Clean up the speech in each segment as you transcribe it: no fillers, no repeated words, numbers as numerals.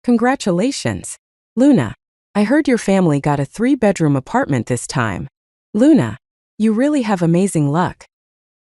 Congratulations. Luna, I heard your family got a 3-bedroom apartment this time. Luna, you really have amazing luck.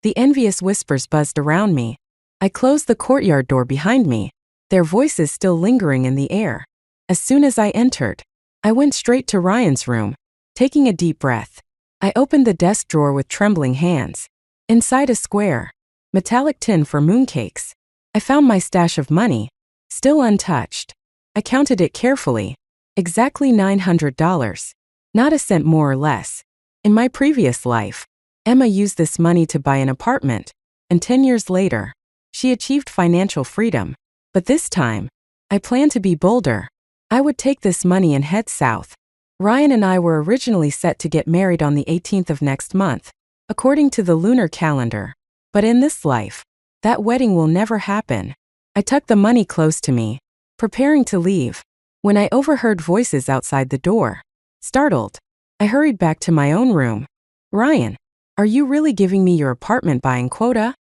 The envious whispers buzzed around me. I closed the courtyard door behind me, their voices still lingering in the air. As soon as I entered, I went straight to Ryan's room, taking a deep breath. I opened the desk drawer with trembling hands. Inside a square, metallic tin for mooncakes, I found my stash of money, still untouched. I counted it carefully. Exactly $900. Not a cent more or less. In my previous life, Emma used this money to buy an apartment, and 10 years later, she achieved financial freedom. But this time, I planned to be bolder. I would take this money and head south. Ryan and I were originally set to get married on the 18th of next month, according to the lunar calendar. But in this life, that wedding will never happen. I tucked the money close to me, preparing to leave, when I overheard voices outside the door. Startled, I hurried back to my own room. Ryan, are you really giving me your apartment buying quota?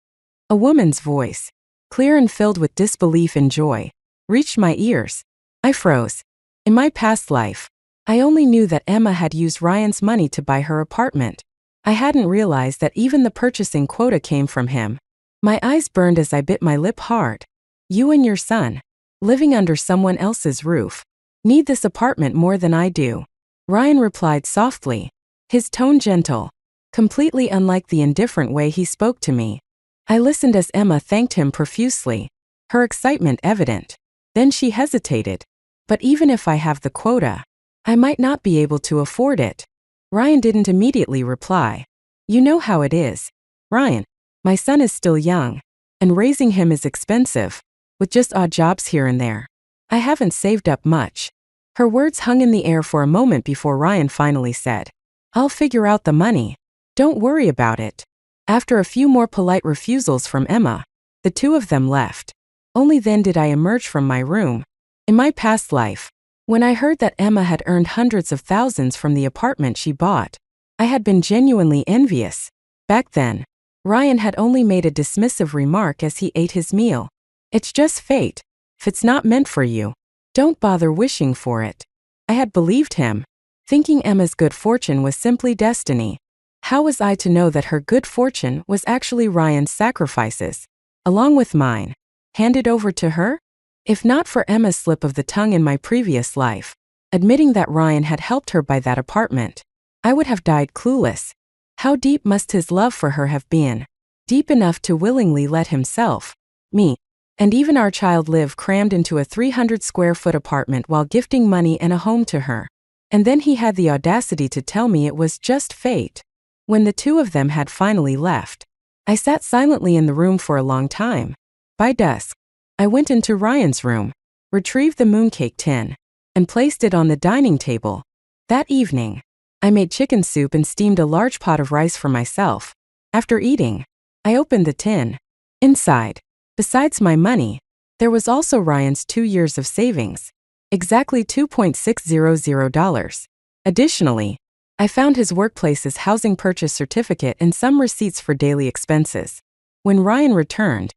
A woman's voice, clear and filled with disbelief and joy, reached my ears. I froze. In my past life, I only knew that Emma had used Ryan's money to buy her apartment. I hadn't realized that even the purchasing quota came from him. My eyes burned as I bit my lip hard. You and your son, living under someone else's roof, need this apartment more than I do. Ryan replied softly, his tone gentle, completely unlike the indifferent way he spoke to me. I listened as Emma thanked him profusely, her excitement evident. Then she hesitated. But even if I have the quota, I might not be able to afford it. Ryan didn't immediately reply. You know how it is, Ryan. My son is still young, and raising him is expensive, with just odd jobs here and there. I haven't saved up much. Her words hung in the air for a moment before Ryan finally said, I'll figure out the money. Don't worry about it. After a few more polite refusals from Emma, the two of them left. Only then did I emerge from my room. In my past life, when I heard that Emma had earned hundreds of thousands from the apartment she bought, I had been genuinely envious. Back then, Ryan had only made a dismissive remark as he ate his meal. It's just fate. If it's not meant for you, don't bother wishing for it. I had believed him, thinking Emma's good fortune was simply destiny. How was I to know that her good fortune was actually Ryan's sacrifices, along with mine, handed over to her? If not for Emma's slip of the tongue in my previous life, admitting that Ryan had helped her buy that apartment, I would have died clueless. How deep must his love for her have been? Deep enough to willingly let himself, me, and even our child live crammed into a 300-square-foot apartment while gifting money and a home to her. And then he had the audacity to tell me it was just fate. When the two of them had finally left, I sat silently in the room for a long time. By dusk, I went into Ryan's room, retrieved the mooncake tin, and placed it on the dining table. That evening, I made chicken soup and steamed a large pot of rice for myself. After eating, I opened the tin. Inside, besides my money, there was also Ryan's 2 years of savings, exactly $2.600. Additionally, I found his workplace's housing purchase certificate and some receipts for daily expenses. When Ryan returned,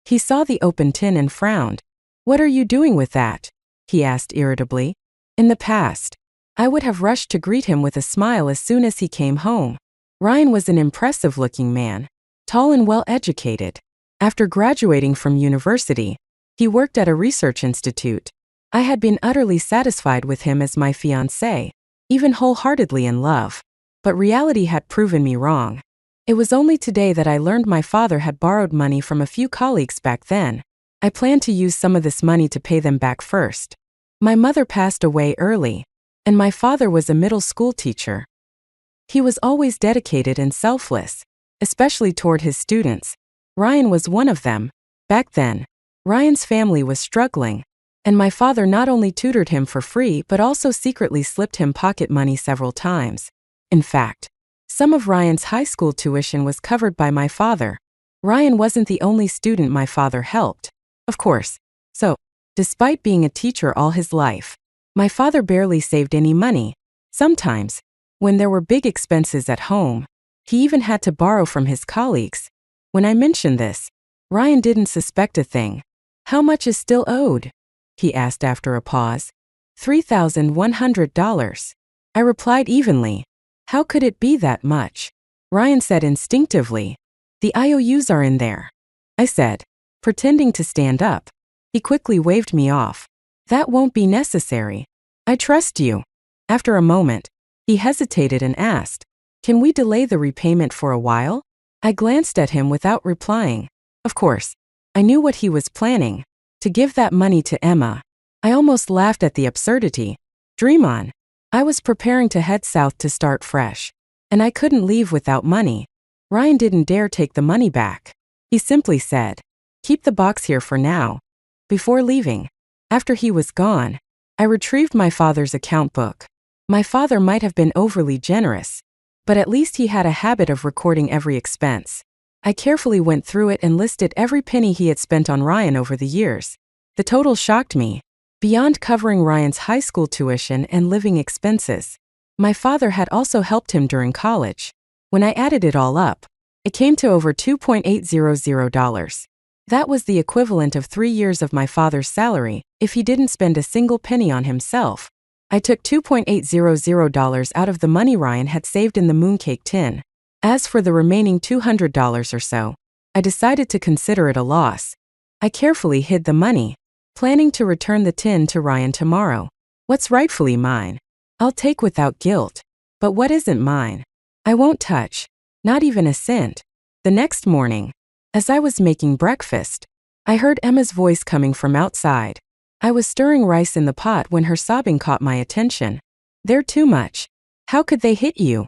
he saw the open tin and frowned. What are you doing with that? He asked irritably. In the past, I would have rushed to greet him with a smile as soon as he came home. Ryan was an impressive-looking man, tall and well-educated. After graduating from university, he worked at a research institute. I had been utterly satisfied with him as my fiancé, even wholeheartedly in love. But reality had proven me wrong. It was only today that I learned my father had borrowed money from a few colleagues back then. I planned to use some of this money to pay them back first. My mother passed away early, and my father was a middle school teacher. He was always dedicated and selfless, especially toward his students. Ryan was one of them. Back then, Ryan's family was struggling, and my father not only tutored him for free but also secretly slipped him pocket money several times. In fact, some of Ryan's high school tuition was covered by my father. Ryan wasn't the only student my father helped, of course. So, despite being a teacher all his life, my father barely saved any money. Sometimes, when there were big expenses at home, he even had to borrow from his colleagues. When I mentioned this, Ryan didn't suspect a thing. How much is still owed? he asked after a pause. $3,100. I replied evenly. How could it be that much? Ryan said instinctively. The IOUs are in there, I said, pretending to stand up. He quickly waved me off. That won't be necessary. I trust you. After a moment, he hesitated and asked, can we delay the repayment for a while? I glanced at him without replying. Of course, I knew what he was planning. To give that money to Emma. I almost laughed at the absurdity. Dream on. I was preparing to head south to start fresh. And I couldn't leave without money. Ryan didn't dare take the money back. He simply said, keep the box here for now. Before leaving, after he was gone, I retrieved my father's account book. My father might have been overly generous, but at least he had a habit of recording every expense. I carefully went through it and listed every penny he had spent on Ryan over the years. The total shocked me. Beyond covering Ryan's high school tuition and living expenses, my father had also helped him during college. When I added it all up, it came to over $2,800. That was the equivalent of 3 years of my father's salary if he didn't spend a single penny on himself. I took $2,800 out of the money Ryan had saved in the mooncake tin. As for the remaining $200 or so, I decided to consider it a loss. I carefully hid the money, planning to return the tin to Ryan tomorrow. What's rightfully mine, I'll take without guilt. But what isn't mine, I won't touch, not even a cent. The next morning, as I was making breakfast, I heard Emma's voice coming from outside. I was stirring rice in the pot when her sobbing caught my attention. They're too much. How could they hit you?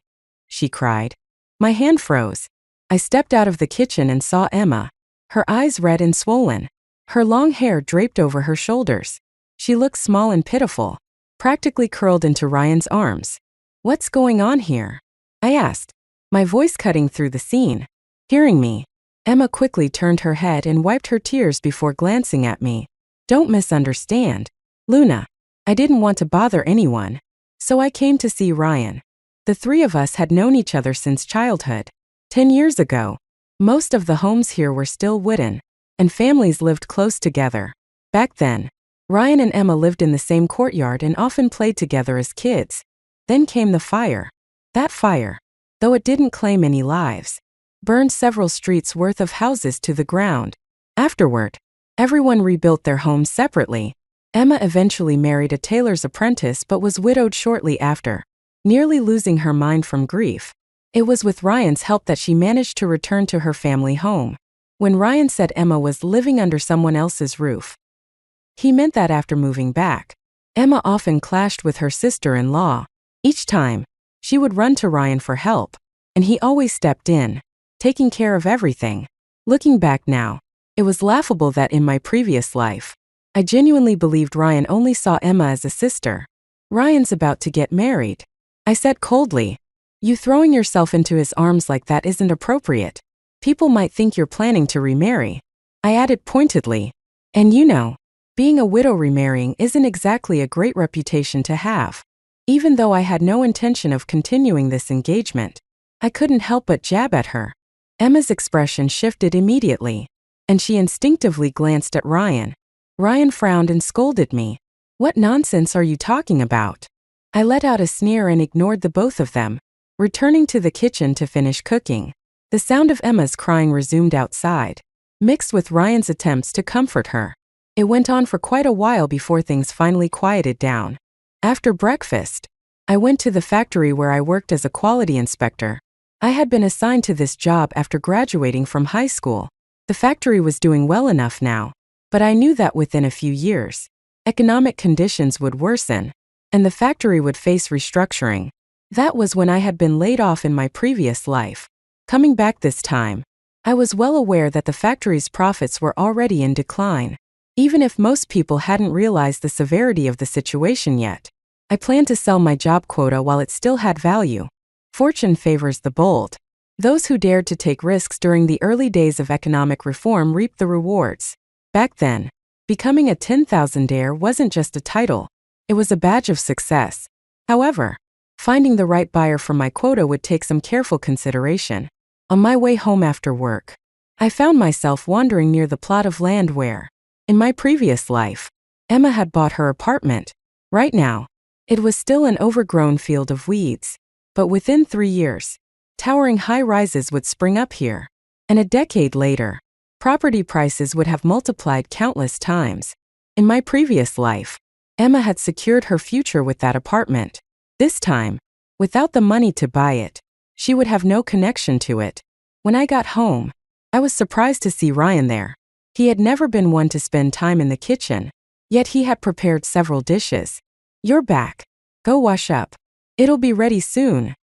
She cried. My hand froze. I stepped out of the kitchen and saw Emma, her eyes red and swollen, her long hair draped over her shoulders. She looked small and pitiful, practically curled into Ryan's arms. What's going on here? I asked, my voice cutting through the scene. Hearing me, Emma quickly turned her head and wiped her tears before glancing at me. Don't misunderstand, Luna. I didn't want to bother anyone, so I came to see Ryan. The three of us had known each other since childhood. 10 years ago, most of the homes here were still wooden, and families lived close together. Back then, Ryan and Emma lived in the same courtyard and often played together as kids. Then came the fire. That fire, though it didn't claim any lives, burned several streets worth of houses to the ground. Afterward, everyone rebuilt their homes separately. Emma eventually married a tailor's apprentice but was widowed shortly after, nearly losing her mind from grief. It was with Ryan's help that she managed to return to her family home. When Ryan said Emma was living under someone else's roof, he meant that after moving back, Emma often clashed with her sister-in-law. Each time, she would run to Ryan for help, and he always stepped in, taking care of everything. Looking back now, it was laughable that in my previous life, I genuinely believed Ryan only saw Emma as a sister. Ryan's about to get married, I said coldly. You throwing yourself into his arms like that isn't appropriate. People might think you're planning to remarry, I added pointedly. And you know, being a widow remarrying isn't exactly a great reputation to have. Even though I had no intention of continuing this engagement, I couldn't help but jab at her. Emma's expression shifted immediately, and she instinctively glanced at Ryan. Ryan frowned and scolded me. What nonsense are you talking about? I let out a sneer and ignored the both of them, returning to the kitchen to finish cooking. The sound of Emma's crying resumed outside, mixed with Ryan's attempts to comfort her. It went on for quite a while before things finally quieted down. After breakfast, I went to the factory where I worked as a quality inspector. I had been assigned to this job after graduating from high school. The factory was doing well enough now, but I knew that within a few years, economic conditions would worsen, and the factory would face restructuring. That was when I had been laid off in my previous life. Coming back this time, I was well aware that the factory's profits were already in decline. Even if most people hadn't realized the severity of the situation yet, I planned to sell my job quota while it still had value. Fortune favors the bold. Those who dared to take risks during the early days of economic reform reaped the rewards. Back then, becoming a 10,000-aire wasn't just a title, it was a badge of success. However, finding the right buyer for my quota would take some careful consideration. On my way home after work, I found myself wandering near the plot of land where, in my previous life, Emma had bought her apartment. Right now, it was still an overgrown field of weeds. But within 3 years, towering high-rises would spring up here. And a decade later, property prices would have multiplied countless times. In my previous life, Emma had secured her future with that apartment. This time, without the money to buy it, she would have no connection to it. When I got home, I was surprised to see Ryan there. He had never been one to spend time in the kitchen, yet he had prepared several dishes. "You're back. Go wash up. It'll be ready soon,"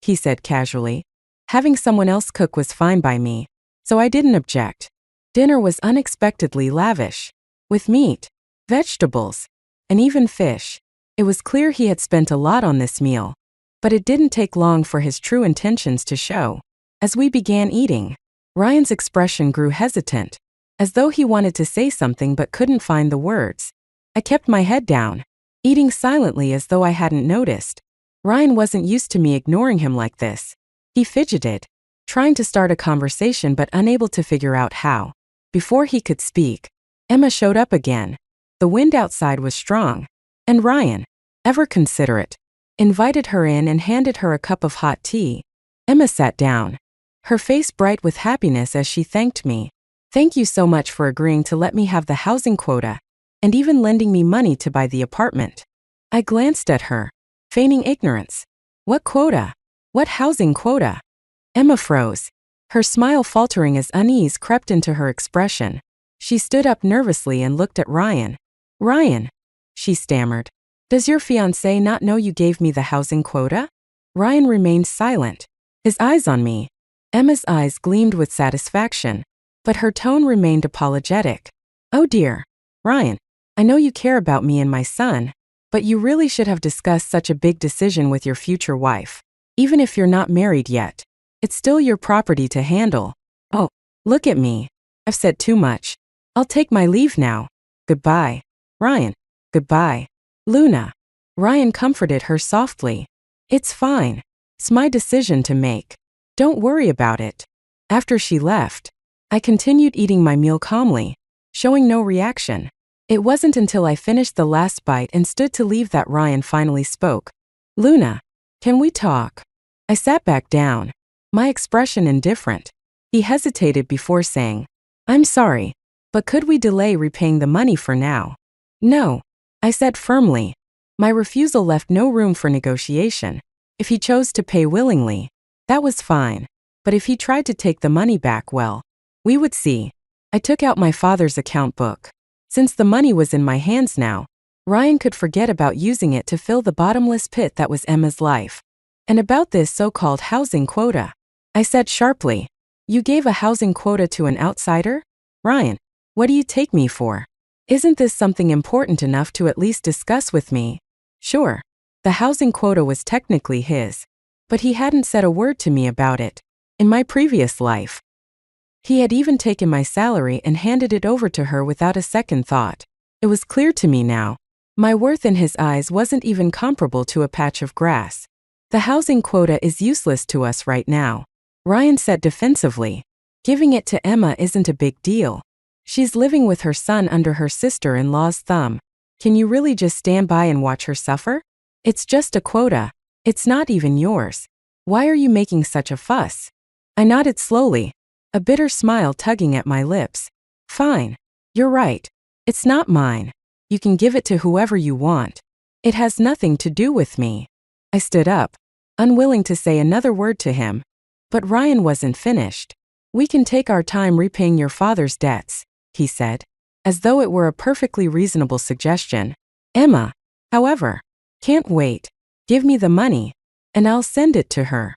he said casually. Having someone else cook was fine by me, so I didn't object. Dinner was unexpectedly lavish, with meat, vegetables, and even fish. It was clear he had spent a lot on this meal, but it didn't take long for his true intentions to show. As we began eating, Ryan's expression grew hesitant, as though he wanted to say something but couldn't find the words. I kept my head down, eating silently as though I hadn't noticed. Ryan wasn't used to me ignoring him like this. He fidgeted, trying to start a conversation but unable to figure out how. Before he could speak, Emma showed up again. The wind outside was strong, and Ryan, ever considerate, invited her in and handed her a cup of hot tea. Emma sat down, her face bright with happiness as she thanked me. "Thank you so much for agreeing to let me have the housing quota, and even lending me money to buy the apartment." I glanced at her, feigning ignorance. "What quota? What housing quota?" Emma froze, her smile faltering as unease crept into her expression. She stood up nervously and looked at Ryan. "Ryan," she stammered, "does your fiancé not know you gave me the housing quota?" Ryan remained silent, his eyes on me. Emma's eyes gleamed with satisfaction, but her tone remained apologetic. "Oh dear, Ryan, I know you care about me and my son, but you really should have discussed such a big decision with your future wife. Even if you're not married yet, it's still your property to handle. Oh, look at me. I've said too much. I'll take my leave now. Goodbye, Ryan. Goodbye, Luna." Ryan comforted her softly. "It's fine. It's my decision to make. Don't worry about it." After she left, I continued eating my meal calmly, showing no reaction. It wasn't until I finished the last bite and stood to leave that Ryan finally spoke. "Luna, can we talk?" I sat back down, my expression indifferent. He hesitated before saying, "I'm sorry, but could we delay repaying the money for now?" "No," I said firmly. My refusal left no room for negotiation. If he chose to pay willingly, that was fine. But if he tried to take the money back, well, we would see. I took out my father's account book. Since the money was in my hands now, Ryan could forget about using it to fill the bottomless pit that was Emma's life. "And about this so-called housing quota," I said sharply. "You gave a housing quota to an outsider? Ryan, what do you take me for? Isn't this something important enough to at least discuss with me?" Sure, the housing quota was technically his, but he hadn't said a word to me about it. In my previous life, he had even taken my salary and handed it over to her without a second thought. It was clear to me now. My worth in his eyes wasn't even comparable to a patch of grass. "The housing quota is useless to us right now," Ryan said defensively. "Giving it to Emma isn't a big deal. She's living with her son under her sister-in-law's thumb. Can you really just stand by and watch her suffer? It's just a quota. It's not even yours. Why are you making such a fuss?" I nodded slowly, a bitter smile tugging at my lips. "Fine. You're right. It's not mine. You can give it to whoever you want. It has nothing to do with me." I stood up, unwilling to say another word to him. But Ryan wasn't finished. "We can take our time repaying your father's debts," he said, as though it were a perfectly reasonable suggestion. "Emma, however, can't wait. Give me the money, and I'll send it to her."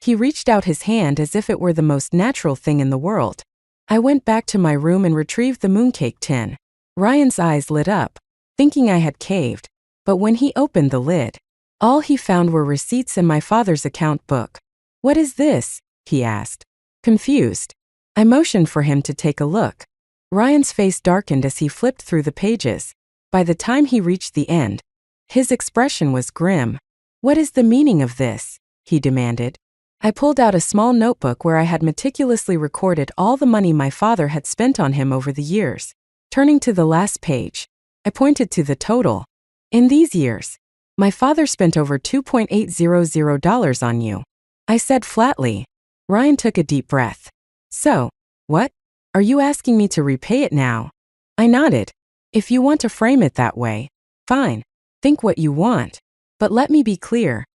He reached out his hand as if it were the most natural thing in the world. I went back to my room and retrieved the mooncake tin. Ryan's eyes lit up, thinking I had caved, but when he opened the lid, all he found were receipts and my father's account book. "What is this?" he asked, confused. I motioned for him to take a look. Ryan's face darkened as he flipped through the pages. By the time he reached the end, his expression was grim. "What is the meaning of this?" he demanded. I pulled out a small notebook where I had meticulously recorded all the money my father had spent on him over the years. Turning to the last page, I pointed to the total. In these years, my father spent over $2,800 on you. I said flatly. Ryan took a deep breath. So, what? Are you asking me to repay it now? I nodded. If you want to frame it that way, fine. Think what you want. But let me be clear.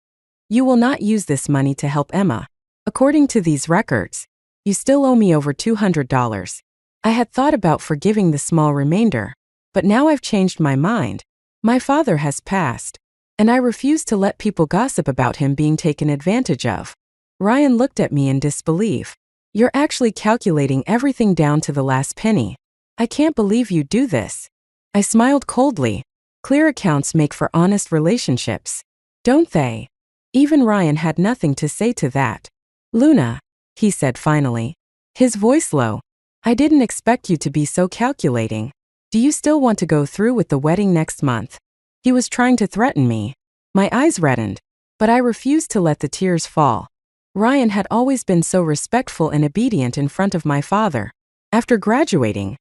You will not use this money to help Emma. According to these records, you still owe me over $200. I had thought about forgiving the small remainder, but now I've changed my mind. My father has passed, and I refuse to let people gossip about him being taken advantage of. Ryan looked at me in disbelief. You're actually calculating everything down to the last penny. I can't believe you do this. I smiled coldly. Clear accounts make for honest relationships, don't they? Even Ryan had nothing to say to that. Luna, he said finally, his voice low. I didn't expect you to be so calculating. Do you still want to go through with the wedding next month? He was trying to threaten me. My eyes reddened, but I refused to let the tears fall. Ryan had always been so respectful and obedient in front of my father. After graduating,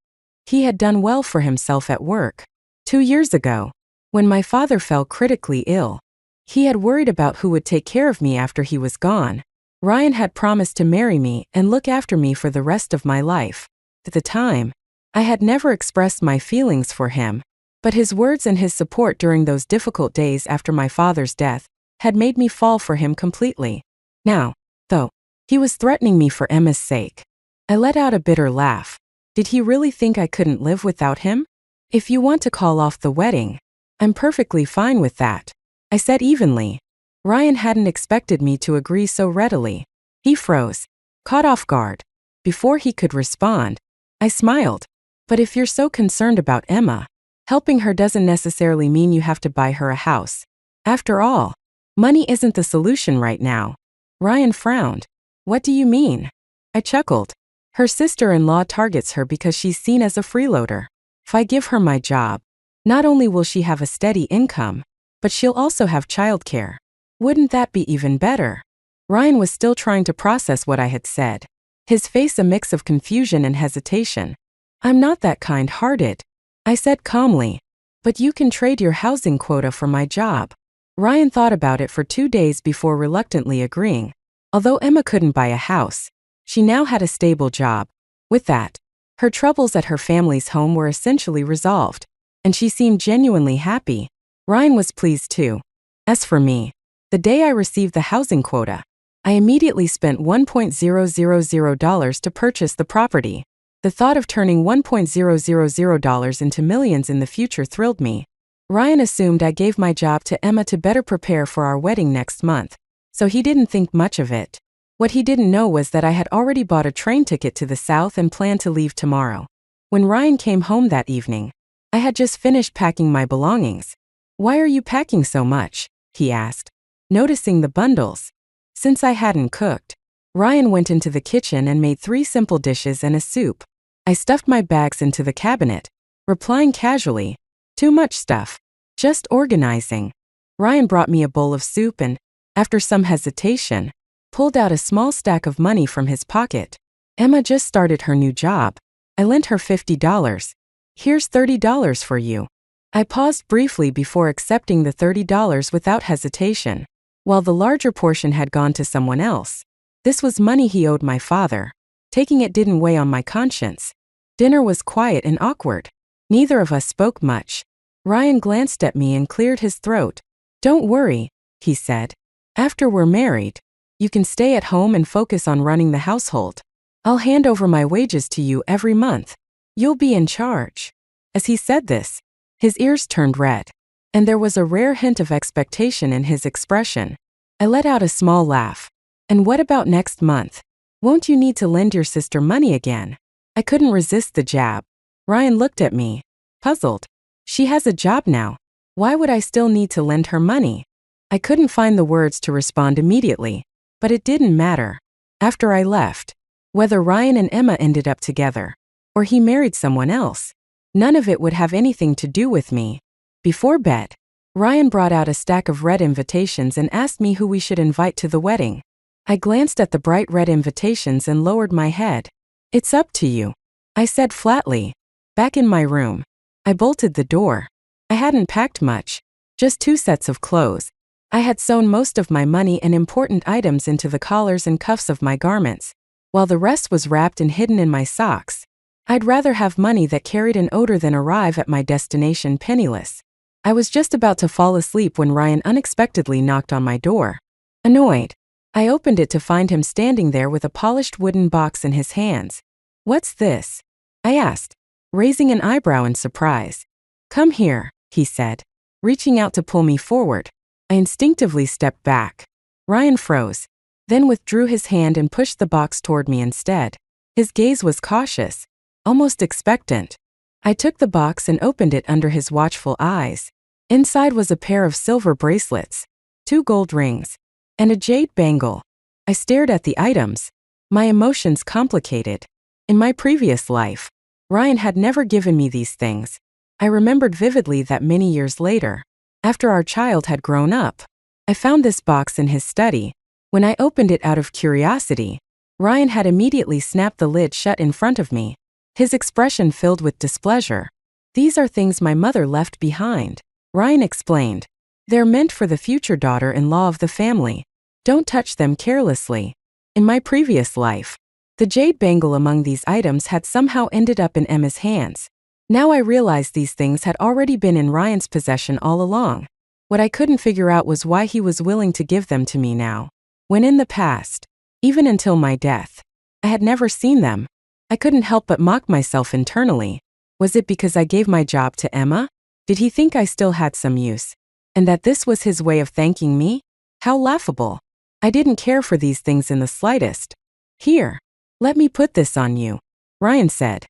he had done well for himself at work. 2 years ago, when my father fell critically ill, he had worried about who would take care of me after he was gone. Ryan had promised to marry me and look after me for the rest of my life. At the time, I had never expressed my feelings for him, but his words and his support during those difficult days after my father's death had made me fall for him completely. Now, though, he was threatening me for Emma's sake. I let out a bitter laugh. Did he really think I couldn't live without him? If you want to call off the wedding, I'm perfectly fine with that, I said evenly. Ryan hadn't expected me to agree so readily. He froze, caught off guard. Before he could respond, I smiled. But if you're so concerned about Emma, helping her doesn't necessarily mean you have to buy her a house. After all, money isn't the solution right now. Ryan frowned. What do you mean? I chuckled. Her sister-in-law targets her because she's seen as a freeloader. If I give her my job, not only will she have a steady income, but she'll also have childcare. Wouldn't that be even better? Ryan was still trying to process what I had said, his face a mix of confusion and hesitation. I'm not that kind-hearted, I said calmly. But you can trade your housing quota for my job. Ryan thought about it for 2 days before reluctantly agreeing. Although Emma couldn't buy a house, she now had a stable job. With that, her troubles at her family's home were essentially resolved, and she seemed genuinely happy. Ryan was pleased too. As for me, the day I received the housing quota, I immediately spent $1,000 to purchase the property. The thought of turning $1,000 into millions in the future thrilled me. Ryan assumed I gave my job to Emma to better prepare for our wedding next month, so he didn't think much of it. What he didn't know was that I had already bought a train ticket to the south and planned to leave tomorrow. When Ryan came home that evening, I had just finished packing my belongings. Why are you packing so much? He asked, noticing the bundles. Since I hadn't cooked, Ryan went into the kitchen and made 3 simple dishes and a soup. I stuffed my bags into the cabinet, replying casually, too much stuff. Just organizing. Ryan brought me a bowl of soup and, after some hesitation, pulled out a small stack of money from his pocket. Emma just started her new job. I lent her $50. Here's $30 for you. I paused briefly before accepting the $30 without hesitation. While the larger portion had gone to someone else, this was money he owed my father. Taking it didn't weigh on my conscience. Dinner was quiet and awkward. Neither of us spoke much. Ryan glanced at me and cleared his throat. Don't worry, he said. After we're married, you can stay at home and focus on running the household. I'll hand over my wages to you every month. You'll be in charge. As he said this, his ears turned red, and there was a rare hint of expectation in his expression. I let out a small laugh. And what about next month? Won't you need to lend your sister money again? I couldn't resist the jab. Ryan looked at me, puzzled. She has a job now. Why would I still need to lend her money? I couldn't find the words to respond immediately, but it didn't matter. After I left, whether Ryan and Emma ended up together, or he married someone else, none of it would have anything to do with me. Before bed, Ryan brought out a stack of red invitations and asked me who we should invite to the wedding. I glanced at the bright red invitations and lowered my head. It's up to you, I said flatly. Back in my room, I bolted the door. I hadn't packed much, just 2 sets of clothes. I had sewn most of my money and important items into the collars and cuffs of my garments, while the rest was wrapped and hidden in my socks. I'd rather have money that carried an odor than arrive at my destination penniless. I was just about to fall asleep when Ryan unexpectedly knocked on my door. Annoyed, I opened it to find him standing there with a polished wooden box in his hands. "What's this?" I asked, raising an eyebrow in surprise. "Come here," he said, reaching out to pull me forward. I instinctively stepped back. Ryan froze, then withdrew his hand and pushed the box toward me instead. His gaze was cautious, almost expectant. I took the box and opened it under his watchful eyes. Inside was a pair of silver bracelets, 2 gold rings, and a jade bangle. I stared at the items, my emotions complicated. In my previous life, Ryan had never given me these things. I remembered vividly that many years later, after our child had grown up, I found this box in his study. When I opened it out of curiosity, Ryan had immediately snapped the lid shut in front of me, his expression filled with displeasure. "These are things my mother left behind," Ryan explained. "They're meant for the future daughter-in-law of the family. Don't touch them carelessly." In my previous life, the jade bangle among these items had somehow ended up in Emma's hands. Now I realized these things had already been in Ryan's possession all along. What I couldn't figure out was why he was willing to give them to me now, when in the past, even until my death, I had never seen them. I couldn't help but mock myself internally. Was it because I gave my job to Emma? Did he think I still had some use, and that this was his way of thanking me? How laughable. I didn't care for these things in the slightest. "Here, let me put this on you," Ryan said.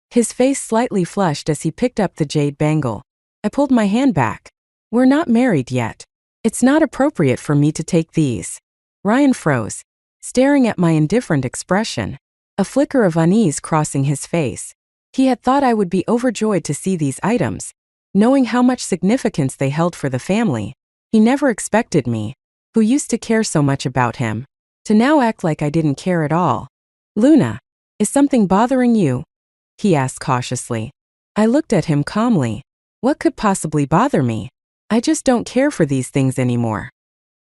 His face slightly flushed as he picked up the jade bangle. I pulled my hand back. "We're not married yet. It's not appropriate for me to take these." Ryan froze, staring at my indifferent expression, a flicker of unease crossing his face. He had thought I would be overjoyed to see these items, knowing how much significance they held for the family. He never expected me, who used to care so much about him, to now act like I didn't care at all. "Luna, is something bothering you?" he asked cautiously. I looked at him calmly. What could possibly bother me? I just don't care for these things anymore.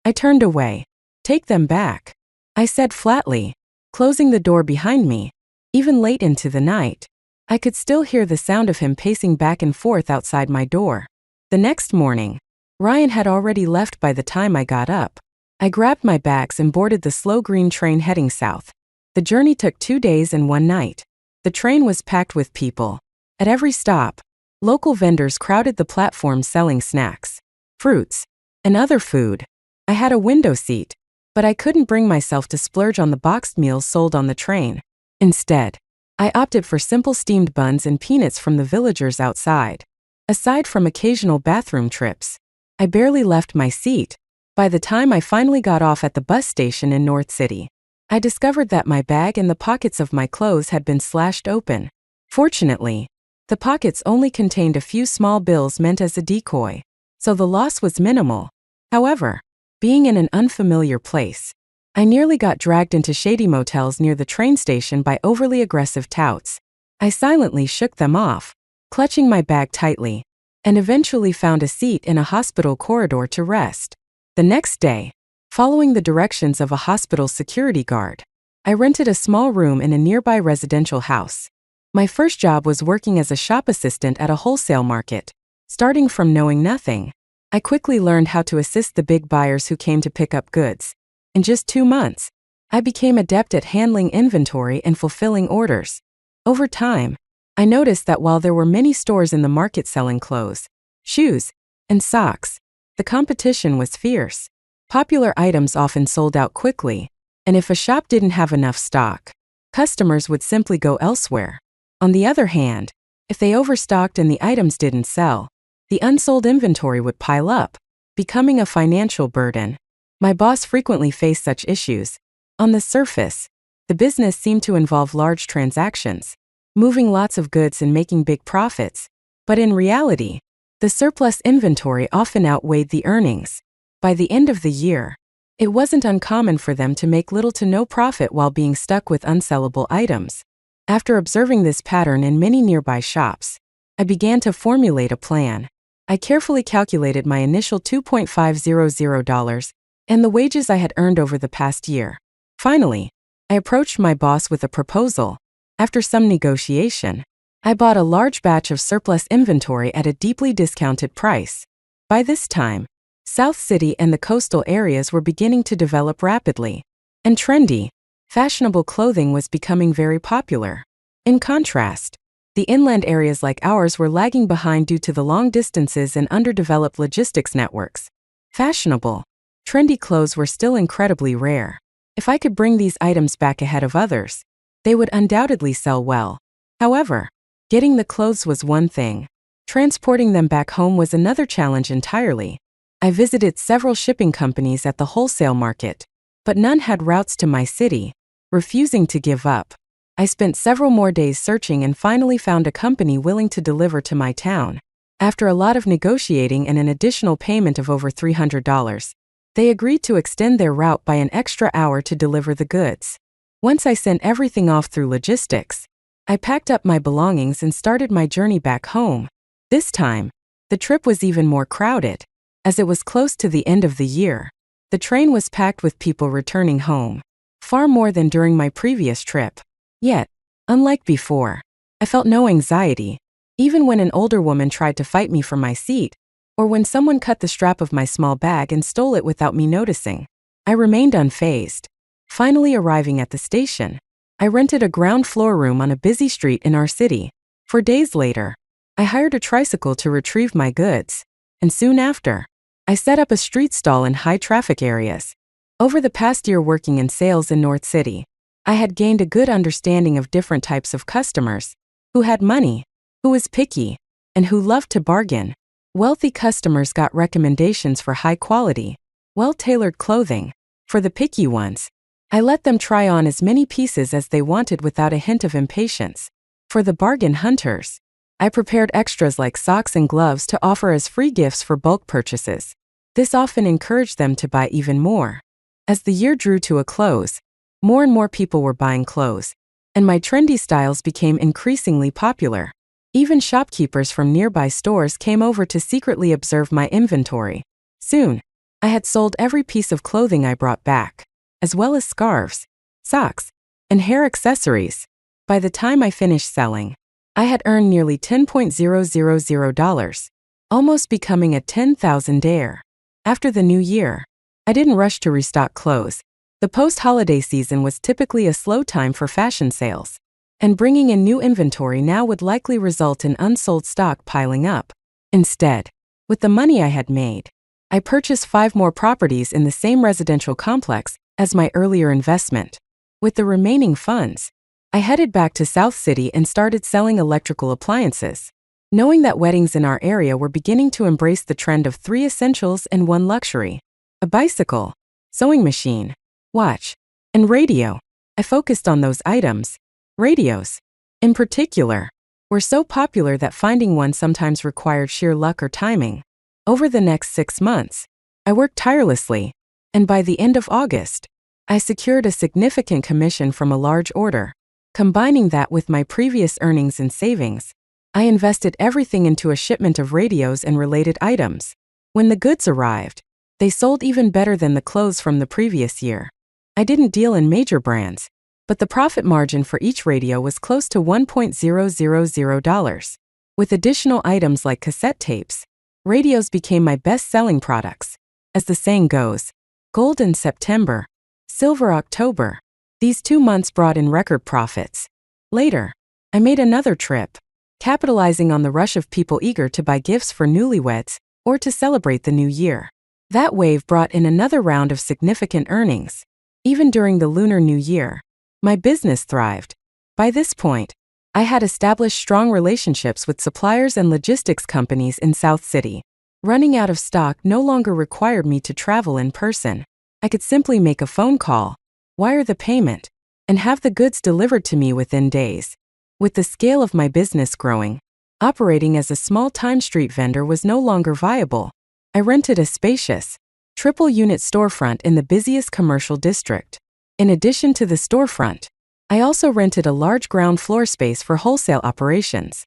I turned away. "Take them back," I said flatly, closing the door behind me. Even late into the night, I could still hear the sound of him pacing back and forth outside my door. The next morning, Ryan had already left by the time I got up. I grabbed my bags and boarded the slow green train heading south. The journey took 2 days and 1 night. The train was packed with people. At every stop, local vendors crowded the platform selling snacks, fruits, and other food. I had a window seat, but I couldn't bring myself to splurge on the boxed meals sold on the train. Instead, I opted for simple steamed buns and peanuts from the villagers outside. Aside from occasional bathroom trips, I barely left my seat. By the time I finally got off at the bus station in North City, I discovered that my bag and the pockets of my clothes had been slashed open. Fortunately, the pockets only contained a few small bills meant as a decoy, so the loss was minimal. However, being in an unfamiliar place, I nearly got dragged into shady motels near the train station by overly aggressive touts. I silently shook them off, clutching my bag tightly, and eventually found a seat in a hospital corridor to rest. The next day, following the directions of a hospital security guard, I rented a small room in a nearby residential house. My first job was working as a shop assistant at a wholesale market. Starting from knowing nothing, I quickly learned how to assist the big buyers who came to pick up goods. In just 2 months, I became adept at handling inventory and fulfilling orders. Over time, I noticed that while there were many stores in the market selling clothes, shoes, and socks, the competition was fierce. Popular items often sold out quickly, and if a shop didn't have enough stock, customers would simply go elsewhere. On the other hand, if they overstocked and the items didn't sell, the unsold inventory would pile up, becoming a financial burden. My boss frequently faced such issues. On the surface, the business seemed to involve large transactions, moving lots of goods and making big profits. But in reality, the surplus inventory often outweighed the earnings. By the end of the year, it wasn't uncommon for them to make little to no profit while being stuck with unsellable items. After observing this pattern in many nearby shops, I began to formulate a plan. I carefully calculated my initial $2,500 and the wages I had earned over the past year. Finally, I approached my boss with a proposal. After some negotiation, I bought a large batch of surplus inventory at a deeply discounted price. By this time, South City and the coastal areas were beginning to develop rapidly, and trendy, fashionable clothing was becoming very popular. In contrast, the inland areas like ours were lagging behind due to the long distances and underdeveloped logistics networks. Fashionable, trendy clothes were still incredibly rare. If I could bring these items back ahead of others, they would undoubtedly sell well. However, getting the clothes was one thing. Transporting them back home was another challenge entirely. I visited several shipping companies at the wholesale market, but none had routes to my city. Refusing to give up, I spent several more days searching and finally found a company willing to deliver to my town. After a lot of negotiating and an additional payment of over $300, they agreed to extend their route by an extra hour to deliver the goods. Once I sent everything off through logistics, I packed up my belongings and started my journey back home. This time, the trip was even more crowded. As it was close to the end of the year, the train was packed with people returning home, far more than during my previous trip. Yet, unlike before, I felt no anxiety, even when an older woman tried to fight me for my seat, or when someone cut the strap of my small bag and stole it without me noticing. I remained unfazed. Finally arriving at the station, I rented a ground floor room on a busy street in our city. 4 days later, I hired a tricycle to retrieve my goods, and soon after, I set up a street stall in high-traffic areas. Over the past year working in sales in North City, I had gained a good understanding of different types of customers, who had money, who was picky, and who loved to bargain. Wealthy customers got recommendations for high-quality, well-tailored clothing. For the picky ones, I let them try on as many pieces as they wanted without a hint of impatience. For the bargain hunters, I prepared extras like socks and gloves to offer as free gifts for bulk purchases. This often encouraged them to buy even more. As the year drew to a close, more and more people were buying clothes, and my trendy styles became increasingly popular. Even shopkeepers from nearby stores came over to secretly observe my inventory. Soon, I had sold every piece of clothing I brought back, as well as scarves, socks, and hair accessories. By the time I finished selling, I had earned nearly $10,000, almost becoming a 10,000-aire. After the new year, I didn't rush to restock clothes. The post-holiday season was typically a slow time for fashion sales, and bringing in new inventory now would likely result in unsold stock piling up. Instead, with the money I had made, I purchased 5 more properties in the same residential complex as my earlier investment. With the remaining funds, I headed back to South City and started selling electrical appliances. Knowing that weddings in our area were beginning to embrace the trend of 3 essentials and 1 luxury, a bicycle, sewing machine, watch, and radio, I focused on those items. Radios, in particular, were so popular that finding one sometimes required sheer luck or timing. Over the next 6 months, I worked tirelessly, and by the end of August, I secured a significant commission from a large order. Combining that with my previous earnings and savings, I invested everything into a shipment of radios and related items. When the goods arrived, they sold even better than the clothes from the previous year. I didn't deal in major brands, but the profit margin for each radio was close to $1,000. With additional items like cassette tapes, radios became my best-selling products. As the saying goes, gold in September, silver October. These 2 months brought in record profits. Later, I made another trip, capitalizing on the rush of people eager to buy gifts for newlyweds or to celebrate the new year. That wave brought in another round of significant earnings. Even during the Lunar New Year, my business thrived. By this point, I had established strong relationships with suppliers and logistics companies in South City. Running out of stock no longer required me to travel in person. I could simply make a phone call, wire the payment, and have the goods delivered to me within days. With the scale of my business growing, operating as a small-time street vendor was no longer viable. I rented a spacious, triple-unit storefront in the busiest commercial district. In addition to the storefront, I also rented a large ground floor space for wholesale operations.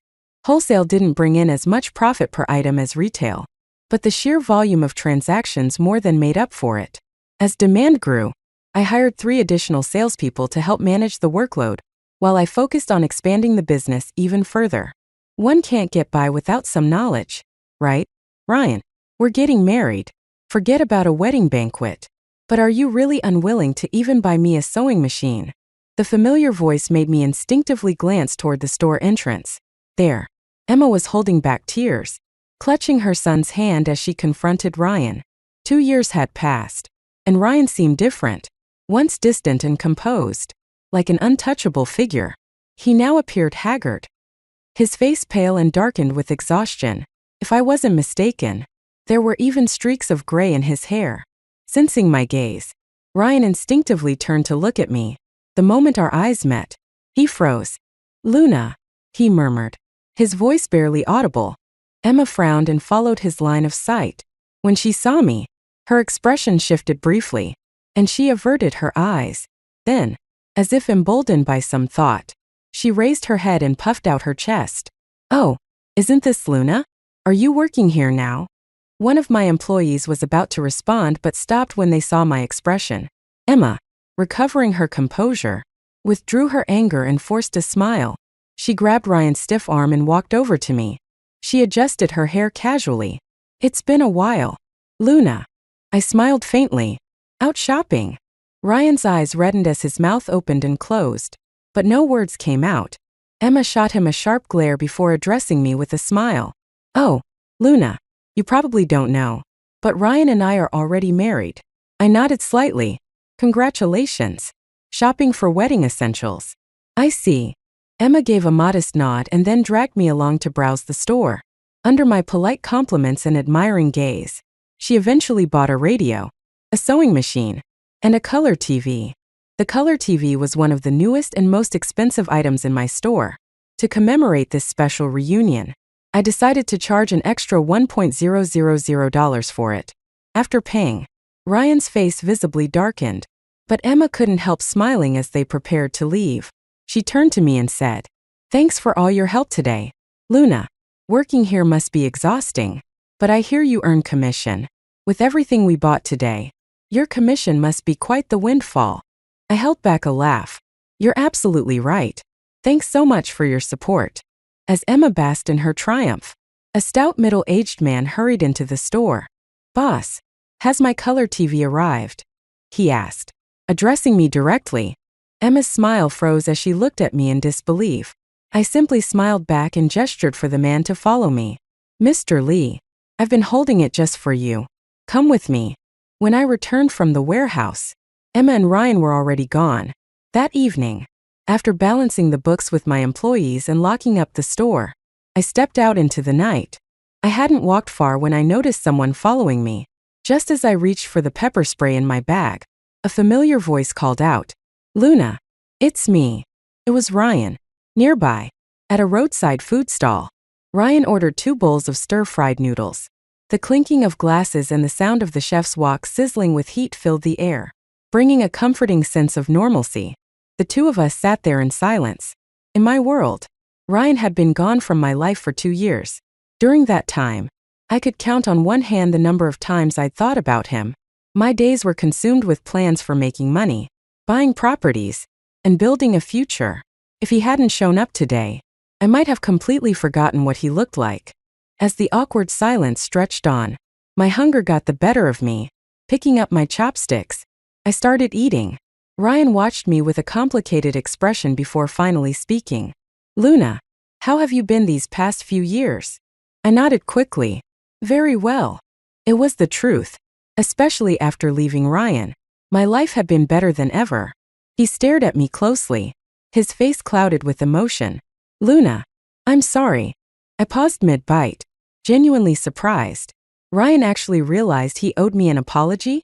Wholesale didn't bring in as much profit per item as retail, but the sheer volume of transactions more than made up for it. As demand grew, I hired 3 additional salespeople to help manage the workload, while I focused on expanding the business even further. One can't get by without some knowledge, right? Ryan, we're getting married. Forget about a wedding banquet. But are you really unwilling to even buy me a sewing machine? The familiar voice made me instinctively glance toward the store entrance. There, Emma was holding back tears, clutching her son's hand as she confronted Ryan. 2 years had passed, and Ryan seemed different, once distant and composed, like an untouchable figure. He now appeared haggard, his face pale and darkened with exhaustion. If I wasn't mistaken, there were even streaks of gray in his hair. Sensing my gaze, Ryan instinctively turned to look at me. The moment our eyes met, he froze. "Luna," he murmured, his voice barely audible. Emma frowned and followed his line of sight. When she saw me, her expression shifted briefly, and she averted her eyes. Then, as if emboldened by some thought, she raised her head and puffed out her chest. "Oh, isn't this Luna? Are you working here now?" One of my employees was about to respond but stopped when they saw my expression. Emma, recovering her composure, withdrew her anger and forced a smile. She grabbed Ryan's stiff arm and walked over to me. She adjusted her hair casually. "It's been a while, Luna." I smiled faintly. "Out shopping?" Ryan's eyes reddened as his mouth opened and closed, but no words came out. Emma shot him a sharp glare before addressing me with a smile. "Oh, Luna, you probably don't know, but Ryan and I are already married." I nodded slightly. "Congratulations. Shopping for wedding essentials." "I see." Emma gave a modest nod and then dragged me along to browse the store. Under my polite compliments and admiring gaze, she eventually bought a radio, a sewing machine, and a color TV. The color TV was one of the newest and most expensive items in my store. To commemorate this special reunion, I decided to charge an extra $1,000 for it. After paying, Ryan's face visibly darkened, but Emma couldn't help smiling as they prepared to leave. She turned to me and said, "Thanks for all your help today, Luna. Working here must be exhausting, but I hear you earn commission. With everything we bought today, your commission must be quite the windfall." I held back a laugh. "You're absolutely right. Thanks so much for your support." As Emma basked in her triumph, a stout middle-aged man hurried into the store. "Boss, has my color TV arrived?" he asked, addressing me directly. Emma's smile froze as she looked at me in disbelief. I simply smiled back and gestured for the man to follow me. "Mr. Lee, I've been holding it just for you. Come with me." When I returned from the warehouse, Emma and Ryan were already gone. That evening, after balancing the books with my employees and locking up the store, I stepped out into the night. I hadn't walked far when I noticed someone following me. Just as I reached for the pepper spray in my bag, a familiar voice called out, "Luna, it's me." It was Ryan. Nearby, at a roadside food stall, Ryan ordered 2 bowls of stir-fried noodles. The clinking of glasses and the sound of the chef's wok sizzling with heat filled the air, bringing a comforting sense of normalcy. The 2 of us sat there in silence. In my world, Ryan had been gone from my life for 2 years. During that time, I could count on one hand the number of times I'd thought about him. My days were consumed with plans for making money, buying properties, and building a future. If he hadn't shown up today, I might have completely forgotten what he looked like. As the awkward silence stretched on, my hunger got the better of me. Picking up my chopsticks, I started eating. Ryan watched me with a complicated expression before finally speaking. "Luna, how have you been these past few years?" I nodded quickly. "Very well." It was the truth. Especially after leaving Ryan, my life had been better than ever. He stared at me closely, his face clouded with emotion. "Luna, I'm sorry." I paused mid-bite, genuinely surprised. Ryan actually realized he owed me an apology?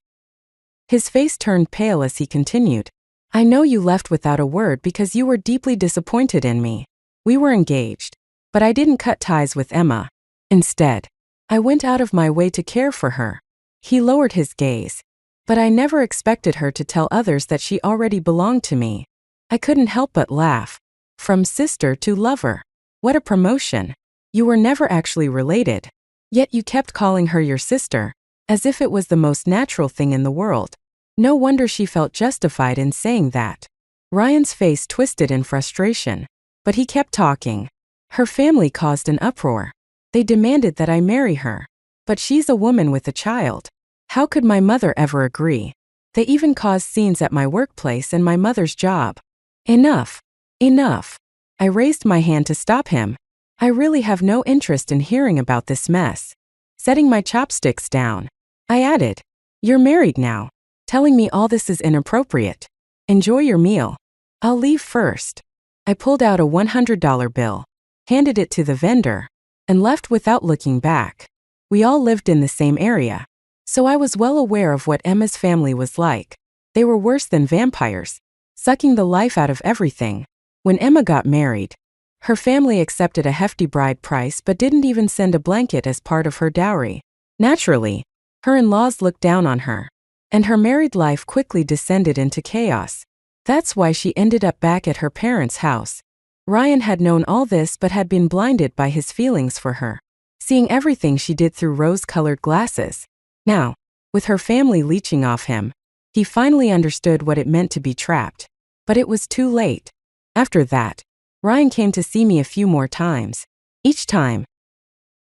His face turned pale as he continued. "I know you left without a word because you were deeply disappointed in me. We were engaged, but I didn't cut ties with Emma. Instead, I went out of my way to care for her." He lowered his gaze. "But I never expected her to tell others that she already belonged to me." I couldn't help but laugh. From sister to lover. What a promotion. You were never actually related. Yet you kept calling her your sister, as if it was the most natural thing in the world. No wonder she felt justified in saying that. Ryan's face twisted in frustration. But he kept talking. Her family caused an uproar. They demanded that I marry her. But she's a woman with a child. How could my mother ever agree? They even caused scenes at my workplace and my mother's job. Enough. Enough. I raised my hand to stop him. I really have no interest in hearing about this mess. Setting my chopsticks down, I added, "You're married now. Telling me all this is inappropriate. Enjoy your meal. I'll leave first." I pulled out a $100 bill, handed it to the vendor, and left without looking back. We all lived in the same area, so I was well aware of what Emma's family was like. They were worse than vampires, sucking the life out of everything. When Emma got married, her family accepted a hefty bride price but didn't even send a blanket as part of her dowry. Naturally, her in-laws looked down on her, and her married life quickly descended into chaos. That's why she ended up back at her parents' house. Ryan had known all this but had been blinded by his feelings for her, seeing everything she did through rose-colored glasses. Now, with her family leeching off him, he finally understood what it meant to be trapped. But it was too late. After that, Ryan came to see me a few more times. Each time,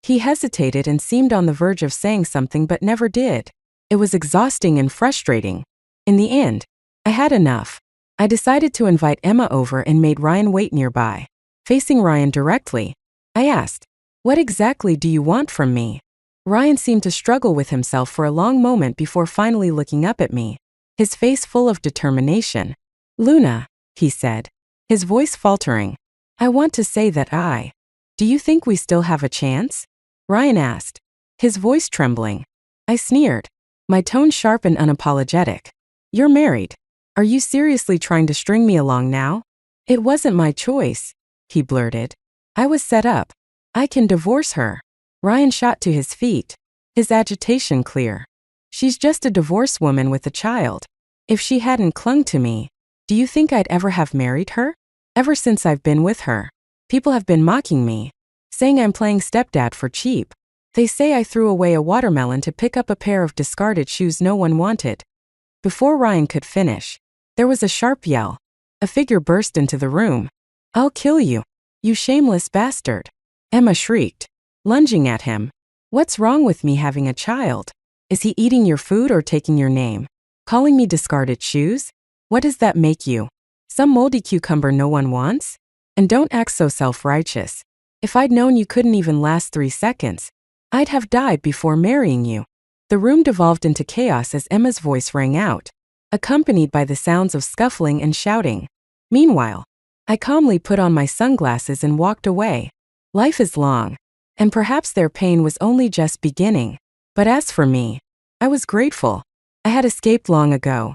he hesitated and seemed on the verge of saying something but never did. It was exhausting and frustrating. In the end, I had enough. I decided to invite Emma over and made Ryan wait nearby. Facing Ryan directly, I asked, "What exactly do you want from me?" Ryan seemed to struggle with himself for a long moment before finally looking up at me, his face full of determination. "Luna," he said, his voice faltering, "I want to say that Do you think we still have a chance?" Ryan asked, his voice trembling. I sneered, my tone sharp and unapologetic. "You're married. Are you seriously trying to string me along now?" "It wasn't my choice," he blurted. "I was set up. I can divorce her." Ryan shot to his feet, his agitation clear. "She's just a divorced woman with a child. If she hadn't clung to me, do you think I'd ever have married her? Ever since I've been with her, people have been mocking me, saying I'm playing stepdad for cheap. They say I threw away a watermelon to pick up a pair of discarded shoes no one wanted." Before Ryan could finish, there was a sharp yell. A figure burst into the room. "I'll kill you, you shameless bastard," Emma shrieked, lunging at him. "What's wrong with me having a child? Is he eating your food or taking your name? Calling me discarded shoes? What does that make you? Some moldy cucumber no one wants? And don't act so self-righteous. If I'd known you couldn't even last 3 seconds, I'd have died before marrying you." The room devolved into chaos as Emma's voice rang out, accompanied by the sounds of scuffling and shouting. Meanwhile, I calmly put on my sunglasses and walked away. Life is long, and perhaps their pain was only just beginning. But as for me, I was grateful. I had escaped long ago.